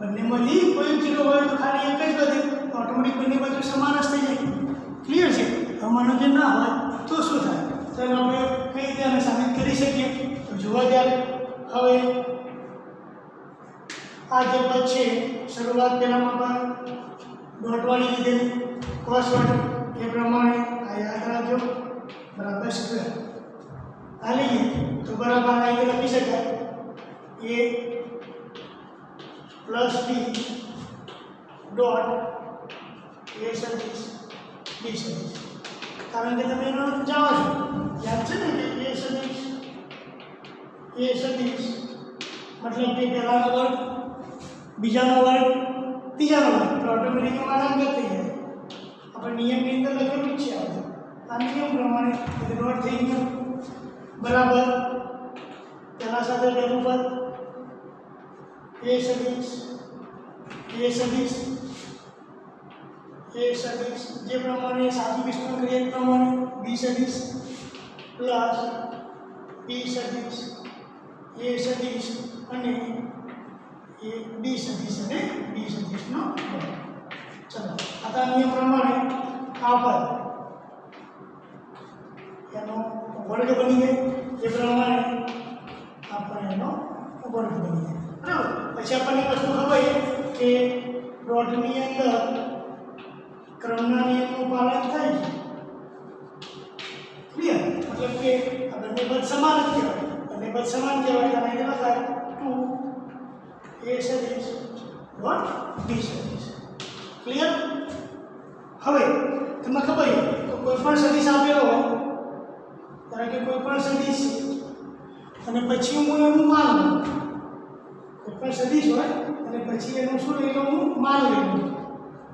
બંનેમાંથી કોઈ 0 હોય તો ખાલી એક જ વધે ઓટોમેટિક બંને બાજુ સમાન જ થઈ જાય ક્લિયર છે અમાનો જે ના હોય તો શું થાય તો આપણે કઈ રીતે આને સાબિત કરી શકીએ તો જોવા ત્યારે હવે આ જે પદ છે શરૂઆત પહેલામાં પણ ડોટવાળી લીધેલી cos વાળું એ પ્રમાણે આ યાદ રાખજો बराबर स्क्वेर आ लीजिए तो बराबर आगे लखी शकाय ए प्लस बी डॉट ए सदिश बी सदिश कारण के તમે એનો જાણો છો યાદ છે ને કે એ સદિશ मतलब કે પહેલાનો વર્ગ બીજાનો વર્ગ ત્રીજાનો વર્ગ તો ઓટોમેટિક મારા અંક થઈ જાય આપણે નિયમની અંદર લખેલું છે આ નિયમ પ્રમાણે એ નોટ થઈ ગયો બરાબર તેના સાથે લેવું પર એ सदिश जे प्रमाणे सादू विष्णु क्रिया प्रमाणे बी सदिश प्लस बी सदिश ए सदिश અને એ બી સદિશ અને બી સદિશનો વર્ગ ચલો આ નિયમ પ્રમાણે આ પદ એનો વર્ગ બની જાય એ પ્રમાણે આપણે એનો વર્ગ બની જાય બરાબર પછી આપણને વસ્તુ ખબર છે કે ડોટની અંદર क्रमना नियमનું પાલન થાય છે ક્લિયર मतलब કે આ બંને પદ સમાન જ કહેવાય બંને પદ સમાન કહેવાય અને એને લખાય 2 a સદિશ ડોટ b સદિશ ક્લિયર હવે તમને ખબર છે તો કોઈ પણ સદિશ આપેલો હોય ધારો કે કોઈ પણ સદિશ અને પછી હું એનું માન લઉં કોઈ પણ સદિશ હોય અને પછી એનું શું લઈ લઉં હું માન લઈ લઉં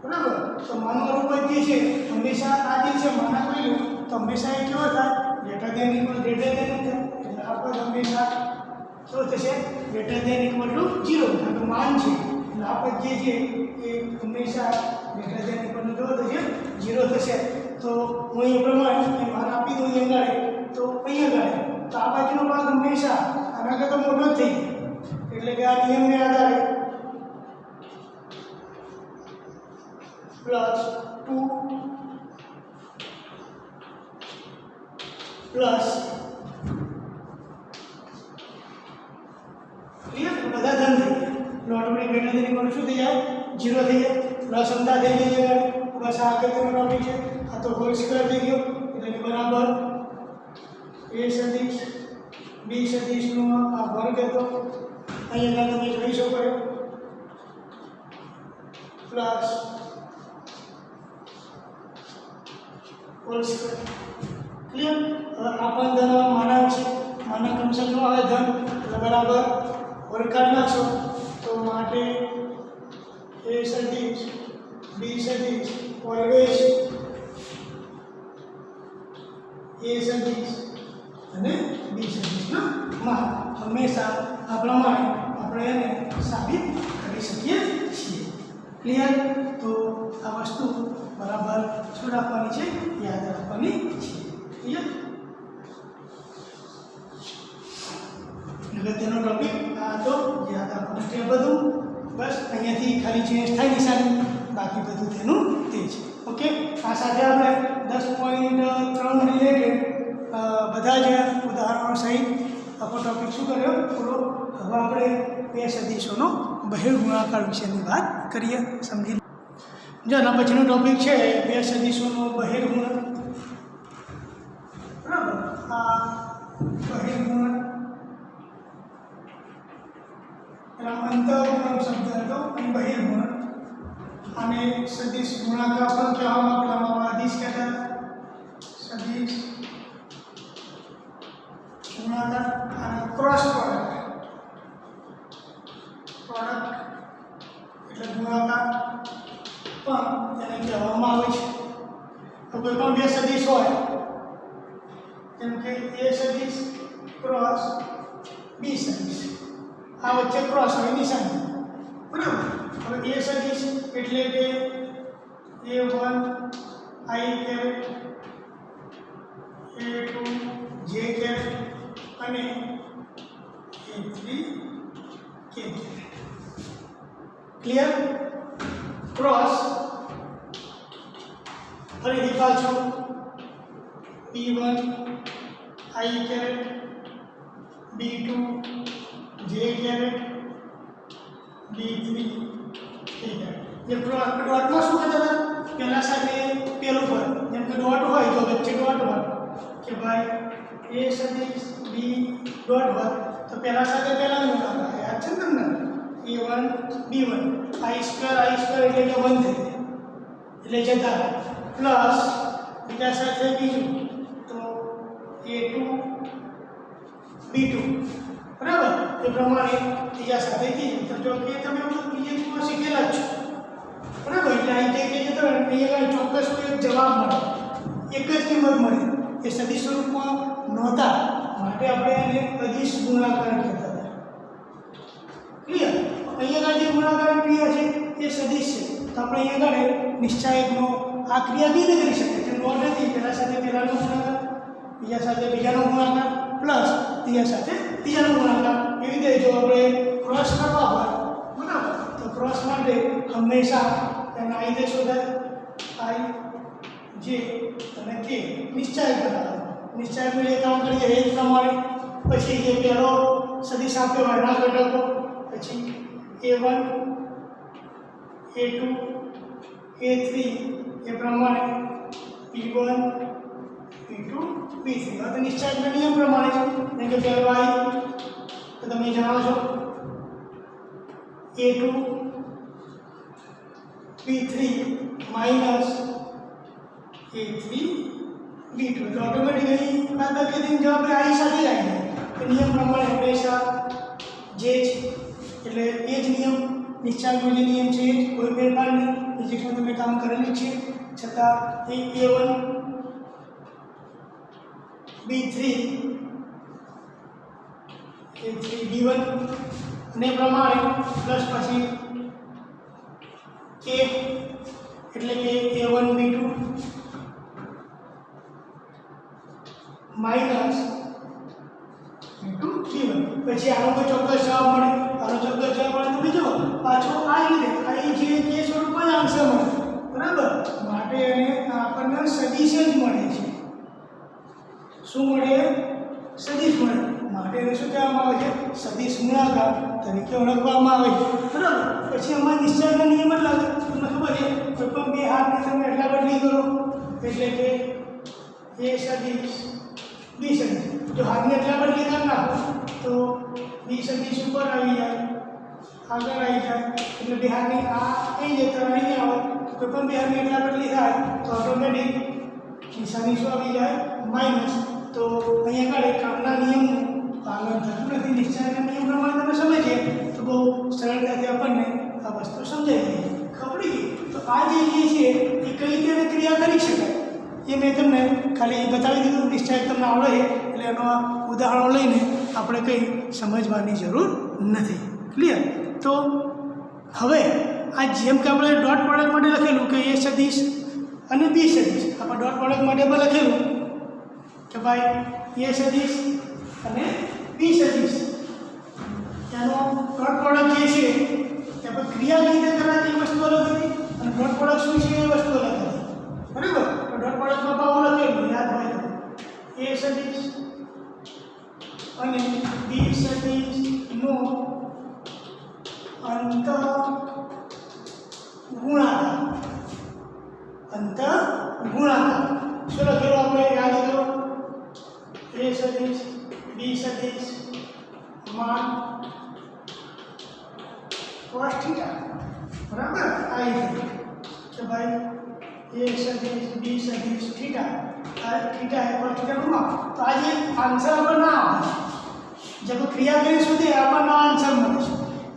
बराबर तो मानो रूप जे છે હંમેશા આ જે છે માના કોઈ તો હંમેશા એ કેવો થાય ગ્રેટર ધેન ઇક્વલ થાય એટલે આ પદ હંમેશા શું થશે ગ્રેટર ધેન ઇક્વલ ટુ 0 કારણ કે માન છે એટલે આ પદ જે છે એ હંમેશા ગ્રેટર ધેન ઇક્વલ ટુ થશે 0 થશે તો હું એ પ્રમાણે એ માન આપી દઉં અહીંયા આગળ તો અહીંયા આગળ તો આ બાજુનો ભાગ હંમેશા આના કરતાં મોટો જ થઈ જાય એટલે કે આ નિયમને આધારે प्लस 2 प्लस क्लियर બધા ધન થઈ ગયા ઓટોમેટિક ગ્રેટર ધેન ઇક્વલ શું થઈ જાય 0 થઈ જાય પ્લસ અંદા થઈ જાય બસ આ આગળ તેનો ટોપિક છે આ તો હોલ સ્ક્વેર થઈ ગયો એટલે કે બરાબર a સદિશ b સદિશનો આ વર્ગ હતો અહીંયા તમે જોઈ શકો પ્લસ होल स्क्वायर क्लियर अपन धन मानक છે માનક અંશ નો આવે ધન એટલે બરાબર વર્ગ કાઢ નાખશો તો માટે a સદિશ b સદિશ ઓલવેઝ a સદિશ અને b સદિશનો માન હંમેશા આ પ્રમાણે આપણે એને સાબિત કરી શકીએ છીએ ક્લિયર તો આ વસ્તુ बराबर શું રાખવાની છે યાદ રાખવાની છે ક્લિયર અગત્યનો ટોપિક આ તો યાદ રાખવાનું છે બધું બસ અહીંયાથી ખાલી ચેન્જ થાય નિશાની બાકી બધું તેનું તે છે ઓકે આ સાથે આપણે 10.3 રિલેટેડ બધા જ ઉદાહરણો સહિત આપણો ટોપિક શું કર્યો પૂરો હવે આપણે બે સદિશોનો બહિર્ગુણાકાર વિશેની વાત કરીએ સમજી जो ना पछीनो टॉपिक है बे सदिशों बहिर्गुणन बराबर आ बहिर्गुणन अंतर्गुणन शब्द હતો અને બહિર્ગુણન અને સદિશ ગુણાકાર પણ કહેવામાં અધિશ કહેતા સદિશ ગુણાકાર અને ક્રોસ પ્રોડક્ટ એટલે ગુણાકાર પણ એને કહેવામાં આવે છે તો કોઈ પણ બે સદિશ હોય જેમ કે a સદિશ ક્રોસ b સદિશ આ વચ્ચે ક્રોસ હોય નિશાની બરાબર હવે a સદિશ એટલે કે a1 i caret a2 j caret અને a3 k caret clear cross फरीदी पाछो p1 i caret b2 j caret b3 k caret ये डॉट में શું કરતા હતા પહેલા સાથે પેલું પર જેમ કે ડોટ હોય તો વચ્ચે ડોટ હોય કે ભાઈ એ સદિશ બી ડોટ હોય તો પહેલા સાથે પહેલા ગુણાકાર યાદ છે ને તમને a1 b1 i² એટલે કે 1 થઈ એટલે જતા પ્લસ બીજા સાથે બીજું તો a2 b2 બરાબર એ પ્રમાણે બીજા સાથે ત્રીજું તો જો કે તમે બીજું શીખેલા જ છો બરાબર એટલે અહીં જે જતો અહીંયા ચોક્કસ કોઈ એક જવાબ મળે એક જ કિંમત મળી એ સદિશ સ્વરૂપમાં નહોતા માટે આપણે એને અદિશ ગુણાકાર કહેતા હતા ક્લિયર અહીંયા જે ગુણાકાર ક્રિયા છે એ સદિશ છે તો આપણે અહીંયા આગળ નિશ્ચાયકનો આ ક્રિયા કેવી રીતે કરી શકીએ કે નોટ નથી પહેલા સાથે પહેલાનો ગુણાકાર બીજા સાથે બીજાનો ગુણાકાર પ્લસ ત્રીજા સાથે ત્રીજાનો ગુણાકાર એવી રીતે જો આપણે ક્રોસ કરવા હોય બરાબર તો ક્રોસ માટે હંમેશા તેના આઈ જે શોધાય આઈ જે અને કે નિશ્ચય કરાવે નિશ્ચયનું જે કામ કરીએ એ જ પ્રમાણે પછી જે પહેલો સદિશ આપ્યો હોય એના ઘટકો પછી a1 a2 a3 એ પ્રમાણે p1 p2 p3 આ તો નિશ્ચયના નિયમ પ્રમાણે છે જેમ કે પહેલો i તો તમે જાણો છો a2 p3 minus a3 b2 तो ऑटोमेटिकली बादबाकी दिन जवाब आई સાથે જ આવી જાય નિયમ પ્રમાણે હંમેશા જે છે એટલે એ જ નિયમ નિશ્ચયનો જે નિયમ છે કોઈ ફેરફાર નહીં ફિઝિક્સમાં તમે કામ કરેલું છે છતાં એ a1 b3 a3 b1 અને પ્રમાણે પ્લસ પછી કે એટલે કે a1 b2 minus b2 b1 પછી આનો કોઈ ચોક્કસ જવાબ મળે આનો ચોક્કસ જવાબ મળે તો બીજો પાછો આ રીતે આ જે કે સ્વરૂપમાં આન્સર મળે બરાબર માટે એને આપણને સદિશ જ મળે છે શું મળે સદિશ મળે માટે એને શું કહેવામાં આવે છે સદિશ ગુણાકાર તરીકે ઓળખવામાં આવે છે બરાબર પછી અમારા નિશ્ચયનો નિયમ જ લાગે તમને ખબર છે કોઈ પણ બે હાથને તમે એટલા બદલી કરો એટલે કે એ સદિશ બી સદિશ જો હાથને એટલા બદલી કરી નાખો તો બી સદિશ ઉપર આવી જાય આગળ આવી જાય એટલે બે હાથની આ અહીં જતા અહીં આવે કોઈ પણ બે હાથની એટલા બદલી થાય તો ઓટોમેટિક નિશાની શું આવી જાય માઇનસ તો અહીંયા આગળ કામના નિયમનું પાલન થતું નથી નિશ્ચયના નિયમ પ્રમાણે તમે સમજીએ તો બહુ સરળતાથી આપણને આ વસ્તુ સમજાઈ ગઈ ખબર પડી ગઈ તો આ જે છે એ કઈ રીતે ક્રિયા કરી શકાય એ મેં તમને ખાલી બતાવી દીધું નિશ્ચય તમને આવડે એટલે એનો ઉદાહરણો લઈને આપણે કંઈ સમજવાની જરૂર નથી ક્લિયર તો હવે આ જેમ કે આપણે ડોટ પ્રોડક્ટ માટે લખેલું કે એ સદિશ અને બી સદિશ આપણે ડોટ પ્રોડક્ટ માટે પણ લખેલું કે ભાઈ એ સદિશ અને બી સદિશ એનો ડોટ પ્રોડક્ટ જે છે તે આપણે ક્રિયા કઈ રીતે કરાય એ વસ્તુ અલગ હતી અને ડોટ પ્રોડક્ટ શું છે એ વસ્તુ અલગ હતી બરાબર તો ડોટ પ્રોડક્ટમાં પાવું લખેલું યાદ હોય તો એ સદિશ અને બી સદિશનો અંત ગુણાકાર શું લખેલું આપણે યાદ કરો એ સદિશ બી સદિશ માં cos થીટા બરાબર આ રીતે કે ભાઈ એ સદિશ બી સદિશ થીટા આ થીટા એ cos થીટા નું માપ તો આ જે આન્સર આપણને ના આવે જब ક્રિયા કરી સુધી આપણને આન્સર મળે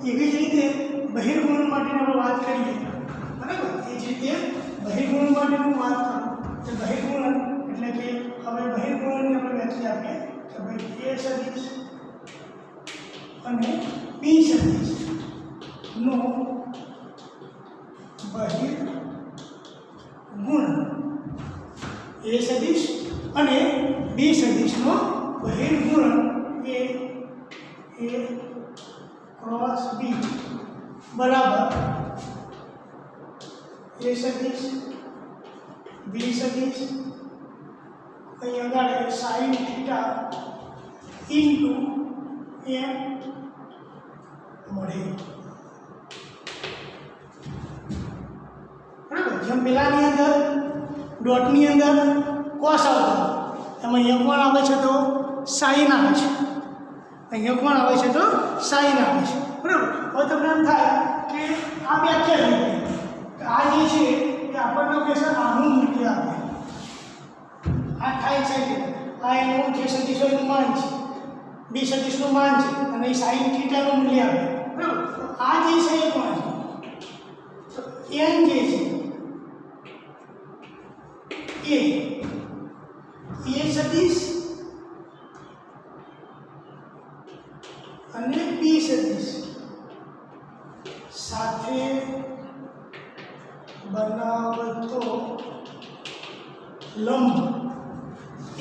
છે એવી જ રીતે બહિર્ગુણન માટેની આપણે વાત કરીએ બરાબર એ જ રીતે બહિર્ગુણન માટેનું વાત કરું તો બહિર્ગુણન એટલે કે હવે બહિર્ગુણનની આપણે વ્યાખ્યા આપીએ કે ભાઈ એ સદિશ અને બી સદિશ નો બહિર્ગુણન એ સદિશ અને બી સદિશનો બહિર્ગુણન એ ક્રોસ બી બરાબર એ સદિશ બી સદિશ અહીં આગળ sin થીટા ઇન્ટુ એમ મળે બરાબર જેમ પેલાની અંદર ડોટની અંદર કોસ આવતો એમાં અહીંયા કોણ આવે છે તો સાઈન આવે છે, અહીંયા કોણ આવે છે તો સાઈન આવે છે, બરાબર. હવે તમને એમ થાય કે આ વ્યાખ્યા થઈ ગઈ, આ જે છે એ આપણને હંમેશા આનું મૂલ્ય આપે, આ થાય છે આ એનું જે સદીશો એનું માન છે, બી સદીશનું માન છે, અને એ સાઈન થીટાનું મૂલ્ય આપે, બરાબર. આ જે છે એ કોણ છે, એન જે છે એ સદીશ અને બી સદીશ સાથે બનાવતો લંબ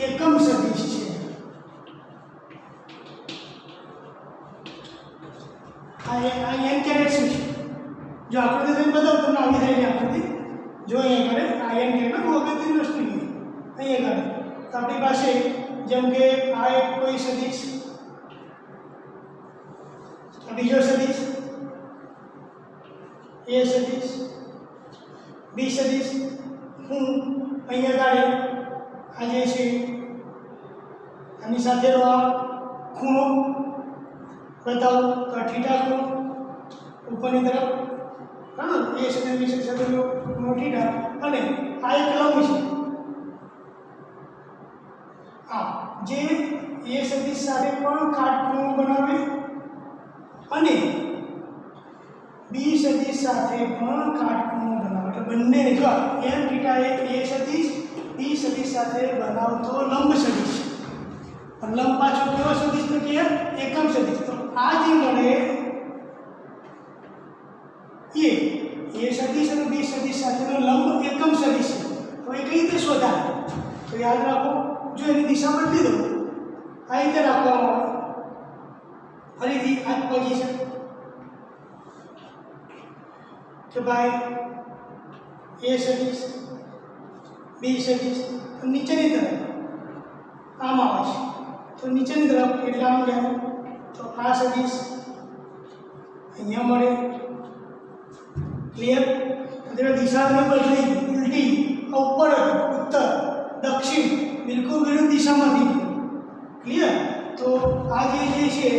એકમ સદીશ છે. આ એન કેરેટ શું છે? જો આકૃતિ તમે બતાવો તમને આવી થાય આકૃતિ. જો અહીંયા કરે આ એન કેરેટ બહુ અગત્યની વસ્તુ નહીં. અહીંયા કરે તો આપણી પાસે જેમ કે આ એક કોઈ સદીશ, આ બીજો સદીશ, એ સદીશ, બી સદીશ, હું અહીંયા ગાડે આ જે છે આની સાથેનો આ ખૂણો બતાવો તો થીટા ખૂણો ઉપરની તરફ, બરાબર. એ સદીશ બી સદીશ સાથેનો ખૂણો થીટા, અને આ એક લંબ છે, આ જે એ સદીશ સાથે પણ કાટખૂણો બનાવે અને બી સદીશ સાથે પણ કાટખૂણો બનાવે, એટલે બંને જો એમ થીટા એ સદીશ બી સદીશ સાથે બનાવતો લંબ સદીશ, અને લંબ પાછો કેવો સદીશ તો કે એકમ સદીશ. તો આ જે મળે એ સદીશ અને બી સદીશ સાથેનો લંબ એકમ સદીશ છે. તો એ કઈ રીતે શોધાય? તો યાદ રાખો, જો એની દિશા બદલી દો, આ રીતે રાખવામાં આવે, ફરીથી આ જ પોઝિશન કે ભાઈ એ સદીશ બી સદીશ નીચેની તરફ આમ આવે છે, તો નીચેની તરફ એટલે આમ જાય તો આ સદીશ અહીંયા મળે, ક્લિયર. એટલે દિશા ન બદલી, ઉલટી, ઉપર, ઉત્તર, દક્ષિણ, બિલકુલ વિરુદ્ધ દિશામાંથી, ક્લિયર. તો આ જે છે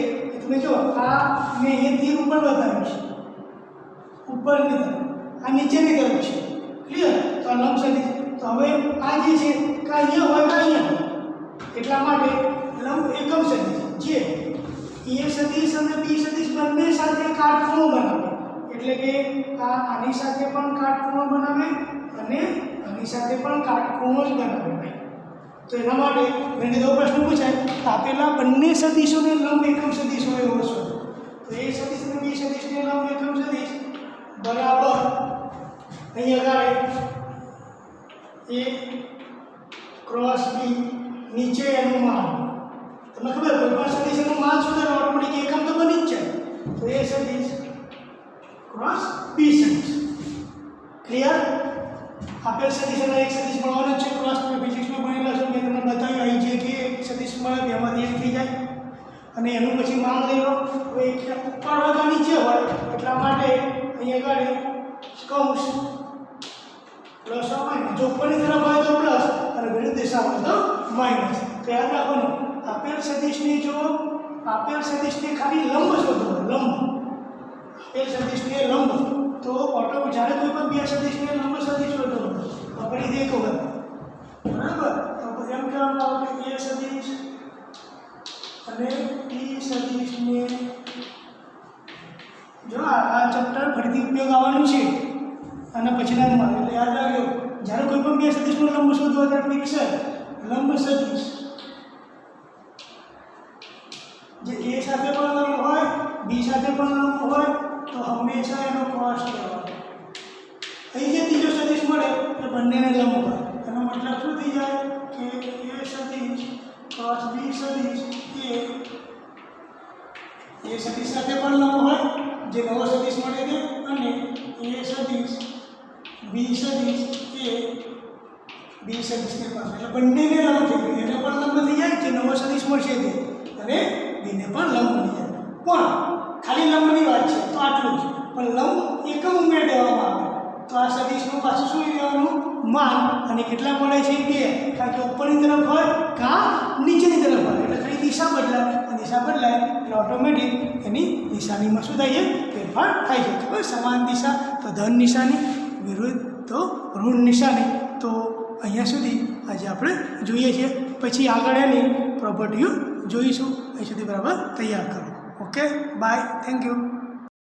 તમે જો આ મેં અહીંયાથી ઉપર બતાવ્યું છે, ઉપરની તરફ, આ નીચેની તરફ છે, ક્લિયર. તો આ લંબ સદીશ, તો હવે આ જે છે કે અહીંયા હોય કે અહીંયા હોય, એટલા માટે લંબ એકમ સદીશ જે એ સદીશ અને બી સદીશ બંને સાથે કાટખૂણો બનાવે, એટલે કે આ આની સાથે પણ કાટખૂણો બનાવે અને આની સાથે પણ કાટખૂણો જ બનાવે. તો એના માટે મેં કીધો પ્રશ્ન પૂછાય, આપેલા બંને સદીશોને લંબ એકમ સદીશ હોય એવો શોધો. તો એ સદીશ અને બી સદીશને લંબ એકમ સદીશ બરાબર અહીંયા ગાડે એ ક્રોસ બી, નીચે એનું માન. તમને ખબર કોઈ પણ સદીશનું માન શોધો ઓટોમેટિક એકમ તો બની જ જાય. તો એ સદીશ ક્રોસ બી સદીશ, ક્લિયર. આપેલ સદીશનો એક સદીશ મળવાનો છે, ક્રોસ તમે ફિઝિક્સમાં ભણેલા છો, મેં તમને બતાવ્યું અહીં જે કે સદીશ મળે એમાંથી એક થઈ જાય, અને એનું પછી માન લઈ લો. હવે ઉપર હોય કે નીચે હોય એટલા માટે અહીંયા આગળ કૌંસ પ્લસ માઇનસ, જો ઉપરની તરફ હોય તો પ્લસ અને વિરુદ્ધ દિશા હોય તો માઇનસ. તો યાદ રાખવાનું, આપેલ સદીશની જો આપેલ સદીશને ખાલી લંબ શોધો, લંબ આપેલ સદીશને લંબ, તો ઓટો જ્યારે કોઈ પણ બે સદીશને લંબ સદીશ શોધો આપણી દેખો બરાબર. તો એમ કહેવામાં આવે કે એ સદીશ અને બી સદીશને જો આ ચેપ્ટર ફરીથી ઉપયોગ આવવાનું છે અને પછીના માં, એટલે યાદ રાખજો જ્યારે કોઈ પણ બે સદીશનો લંબ શોધવો ત્યારે પિક્સેલ લંબ સદીશ જે એ સાથે પણ લંબ હોય બી સાથે પણ લંબ હોય તો હંમેશા એનો ક્રોસ લેવાનો. અહીં જે ત્રીજો સદીશ મળે એ બંનેને લંબ હોય, એનો મતલબ શું થઈ જાય કે એ સદીશ ક્રોસ બી સદીશ એ સદીશ સાથે પણ લંબ હોય જે નવો સદીશ મળે છે, અને એ સદીશ બી સદીશ એ બી સદીશને પાસે, એટલે બંનેને લંબ થઈ ગયું, એને પણ લંબ થઈ જાય જે નવો સદીશ મળશે તે, અને બીને પણ લંબ મળી જાય. પણ ખાલી લંબની વાત છે તો આટલું જ, પણ લંબ એકમ ઉમેર દેવામાં આવે તો આ સદિશનું પાછું શું લેવાનું માન અને કેટલા મળે છે 2 કારણ કે ઉપરની તરફ હોય કાં નીચેની તરફ હોય એટલે ખાલી દિશા બદલાય અને દિશા બદલાય એટલે ઓટોમેટિક એની નિશાનીમાં શું થાય છે ફેરફાર થાય છે બરાબર સમાન દિશા તો ધન નિશાની વિરુદ્ધ તો ઋણ નિશાની તો અહીંયા સુધી આજે આપણે જોઈએ છીએ પછી આગળ એની પ્રોપર્ટીઓ જોઈશું અહીં સુધી બરાબર તૈયાર કરો ઓકે બાય થેન્ક યુ